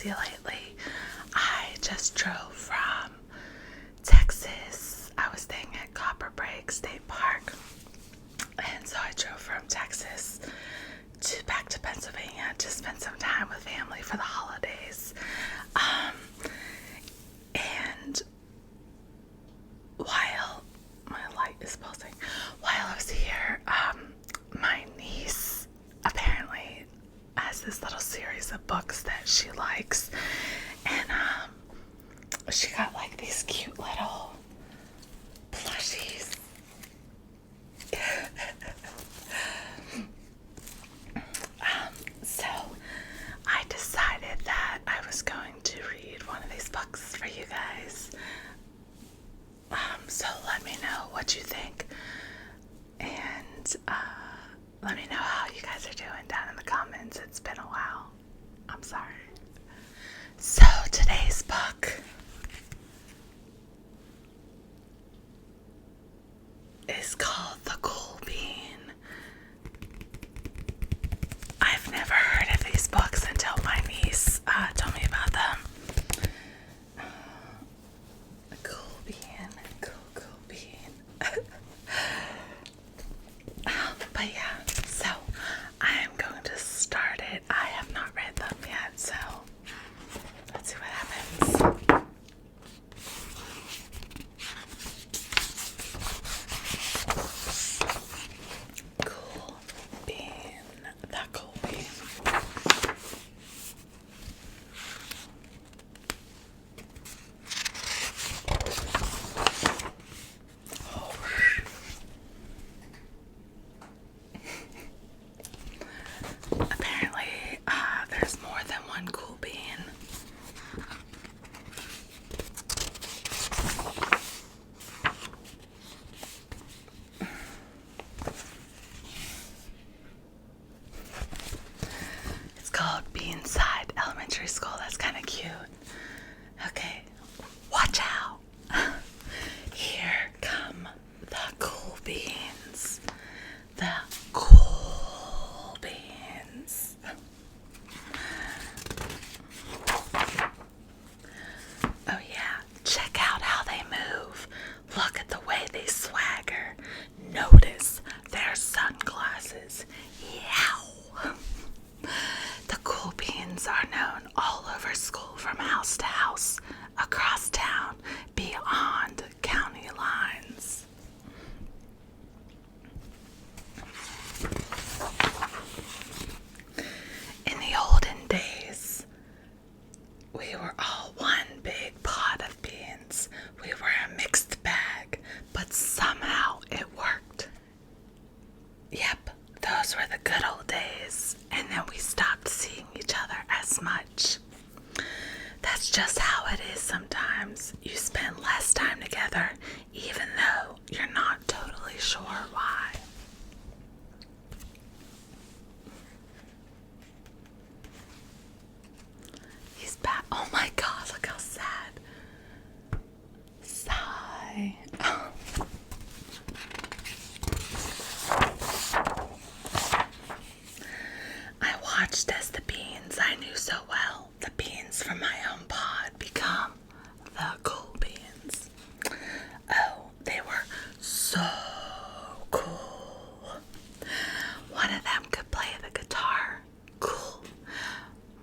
busy lately. I just drove from Texas. I was staying at Copper Break State Park, and so I drove from Texas back to Pennsylvania to spend some time with family for the holidays. And while my light is pulsing, while I was here, my niece apparently has this little series of books that she likes, and she got like these cute little plushies. So I decided that I was going to read one of these books for you guys. So let me know what you think, and let me know how you guys are doing down in the comments. It's been a while. I'm sorry. So today's book is called The Cool Bean. I've never heard of these books until my niece told me about them. Cool Bean, cool bean. But yeah, so I am going to start it. I have not read them yet, so let's see what happens. Cool Bean, the Cool Bean. Apparently, there's more than one Cool Bean. It's called Beanside Elementary School. That's kind of cute. Okay, watch out. Here come the Cool Beans. The Cool Beans. Oh yeah, check out how they move. Look at the way they swagger. Notice their sunglasses. Yow. The Cool Beans are known all over school, from house to house, across town, beyond county lines. In the olden days, we were all one big pot of beans. We were a mixed bag, but somehow it worked. Yep, those were the good old days, and then we stopped seeing each other as much. That's just how it is sometimes. You spend less time together, even though you're not totally sure why. He's back. Oh my god, look how sad. Sigh. I watched as the beans I knew so well, the beans from my own pod, become the Cool Beans. Oh, they were so cool. One of them could play the guitar. Cool.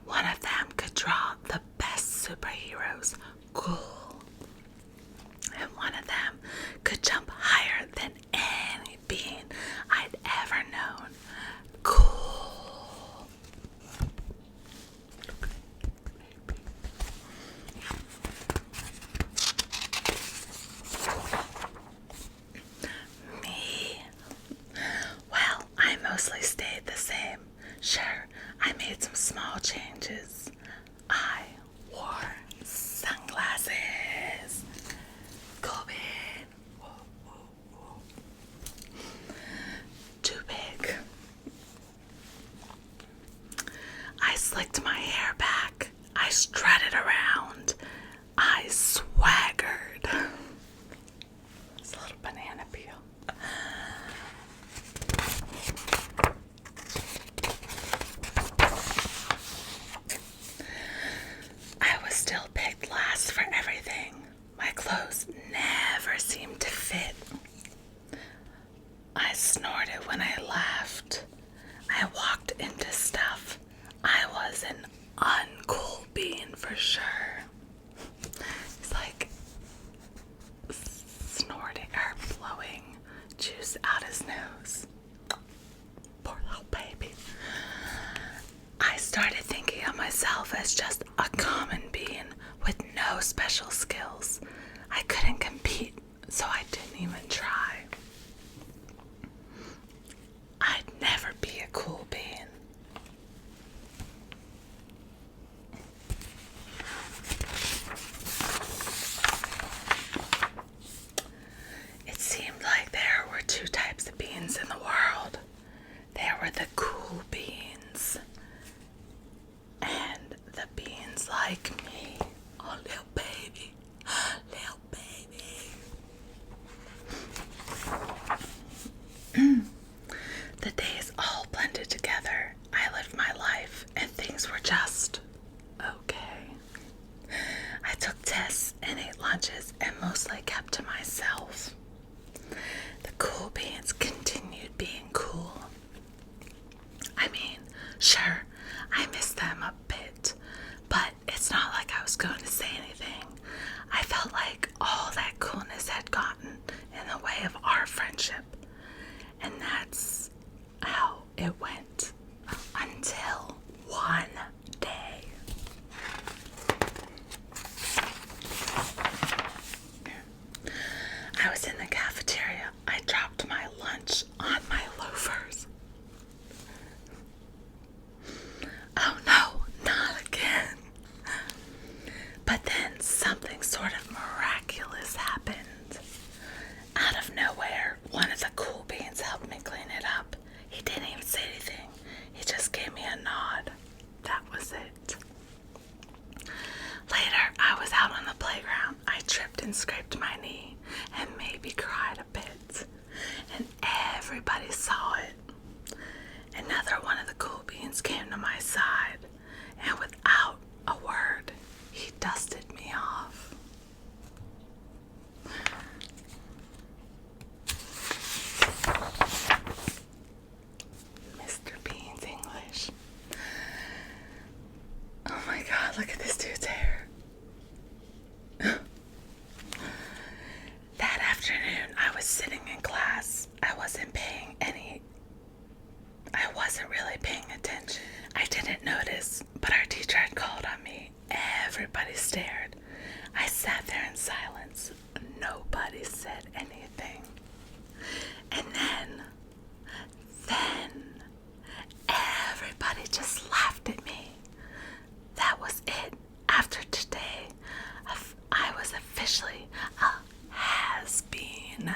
One of them could draw the best superheroes. Cool. And one of them could jump higher than any bean I'd ever known. Cool. Me. Well, I mostly stayed the same. Sure, I made some small changes. I wore sunglasses. Cool Bean. Whoa, whoa, whoa. Too big. I slicked my hair back. I strutted around. I swaggered. It's a little banana peel. for sure. He's like snorting or blowing juice out his nose. Poor little baby. I started thinking of myself as just a common being with no special skills. I couldn't compete, so I didn't even try. I'd never be a cool being. It seemed like there were two types of beings in the world. There were the cool beings and the beings like me. Oh, little baby. Little baby. The days all blended together. I lived my life and things were just okay. I took tests and ate lunches and mostly kept to myself. The cool beings continued being cool. I mean, sure, I miss them a bit, but it's not like I was going to say anything. I felt like all that coolness had gotten in the way of our friendship, and that's how it went until one day. I was in the cafeteria. I dropped my lunch on my loafers. Oh no, not again. But then something sort of miraculous happened. Out of nowhere, one of the cool beans helped me clean it up. He didn't even say anything. He just gave me a nod. That was it. Later, I was out on the playground. I tripped and scraped my knee and maybe cried a bit. And everybody saw it. Another one of the cool beans came to my side, and without a word, he dusted me off. Mr. Bean's English. Oh my god, look at this dude's hair. That afternoon, I was sitting in class. I wasn't really paying attention. I didn't notice, but our teacher had called on me. Everybody stared. I sat there in silence. Nobody said anything. And then everybody just laughed at me. That was it. After today, I was officially a has-been.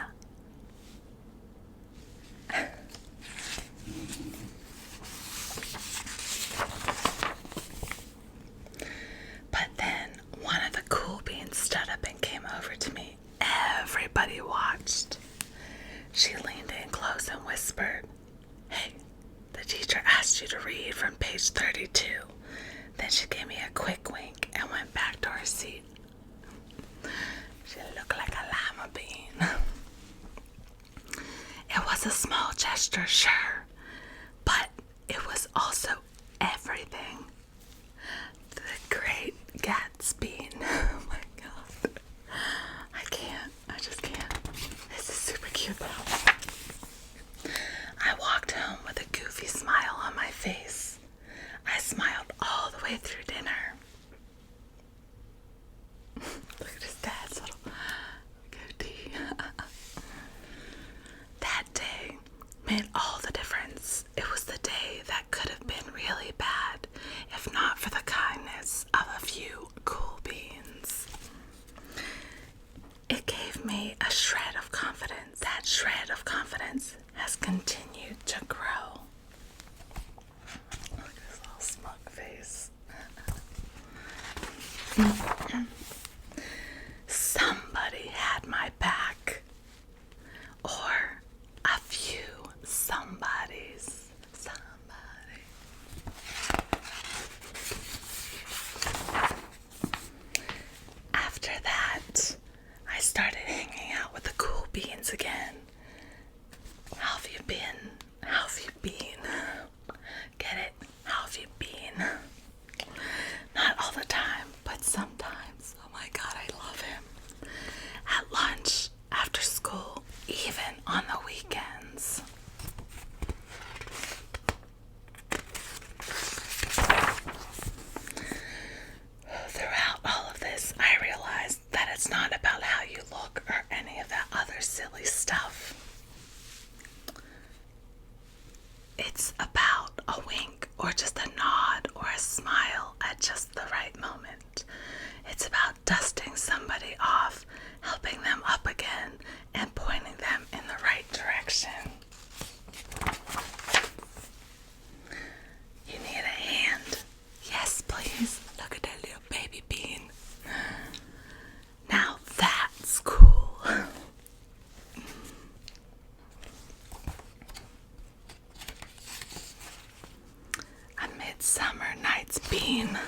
But then one of the cool beans stood up and came over to me. Everybody watched. She leaned in close and whispered, "Hey, the teacher asked you to read from page 32. Then she gave me a quick wink and went back to her seat. She looked like a lima bean. It was a small gesture, sure, but it was also everything. The Great Gatsby. Oh my god. I just can't. This is super cute though. I walked home with a goofy smile on my face. I smiled all the way through dinner. Look at his dad's little goatee. That day made all the difference. It was the day that could have been really bad if not for the kindness of a few cool beans. It gave me a shred of confidence. That shred of confidence has continued to grow. Look at his little smug face. Somebody had my back. Or a few somebodies. Somebody. After that, I started hanging out with the cool beans again. How have you been? How have you been? Get it? How have you been? Not all the time, Midsummer Night's Bean.